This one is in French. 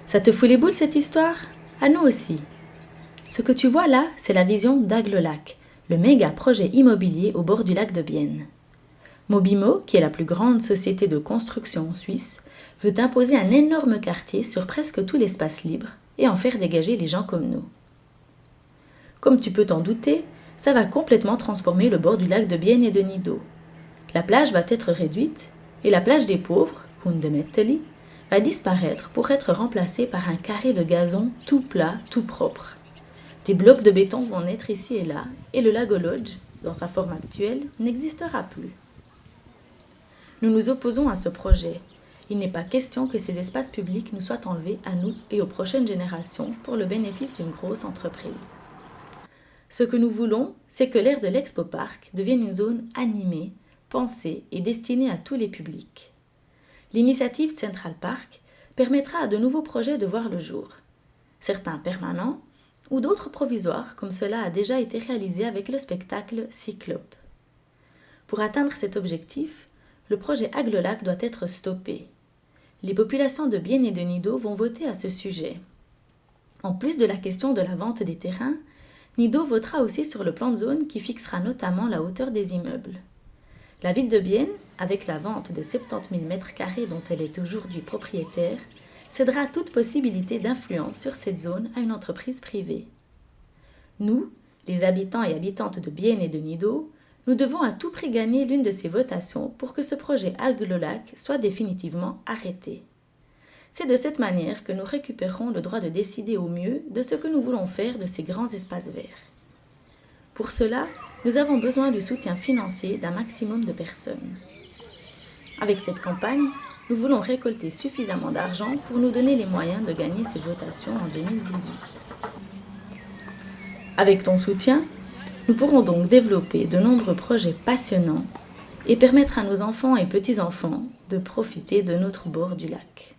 Ça te fout les boules cette histoire? À nous aussi. Ce que tu vois là, c'est la vision d'Aglo-Lac, le méga projet immobilier au bord du lac de Bienne. Mobimo, qui est la plus grande société de construction en Suisse, veut imposer un énorme quartier sur presque tout l'espace libre et en faire dégager les gens comme nous. Comme tu peux t'en douter, ça va complètement transformer le bord du lac de Bienne et de Nido. La plage va être réduite et la plage des pauvres, Hundemetteli, va disparaître pour être remplacée par un carré de gazon tout plat, tout propre. Des blocs de béton vont naître ici et là et le lago Lodge, dans sa forme actuelle, n'existera plus. Nous nous opposons à ce projet. Il n'est pas question que ces espaces publics nous soient enlevés à nous et aux prochaines générations pour le bénéfice d'une grosse entreprise. Ce que nous voulons, c'est que l'aire de l'Expo Park devienne une zone animée, pensée et destinée à tous les publics. L'initiative Central Park permettra à de nouveaux projets de voir le jour. Certains permanents ou d'autres provisoires, comme cela a déjà été réalisé avec le spectacle Cyclope. Pour atteindre cet objectif, le projet Aglo-Lac doit être stoppé. Les populations de Bienne et de Nido vont voter à ce sujet. En plus de la question de la vente des terrains, Nido votera aussi sur le plan de zone qui fixera notamment la hauteur des immeubles. La ville de Bienne, avec la vente de 70 000 m² dont elle est aujourd'hui propriétaire, cédera toute possibilité d'influence sur cette zone à une entreprise privée. Nous, les habitants et habitantes de Bienne et de Nido, nous devons à tout prix gagner l'une de ces votations pour que ce projet Aglo-Lac soit définitivement arrêté. C'est de cette manière que nous récupérerons le droit de décider au mieux de ce que nous voulons faire de ces grands espaces verts. Pour cela, nous avons besoin du soutien financier d'un maximum de personnes. Avec cette campagne, nous voulons récolter suffisamment d'argent pour nous donner les moyens de gagner ces votations en 2018. Avec ton soutien, nous pourrons donc développer de nombreux projets passionnants et permettre à nos enfants et petits-enfants de profiter de notre bord du lac.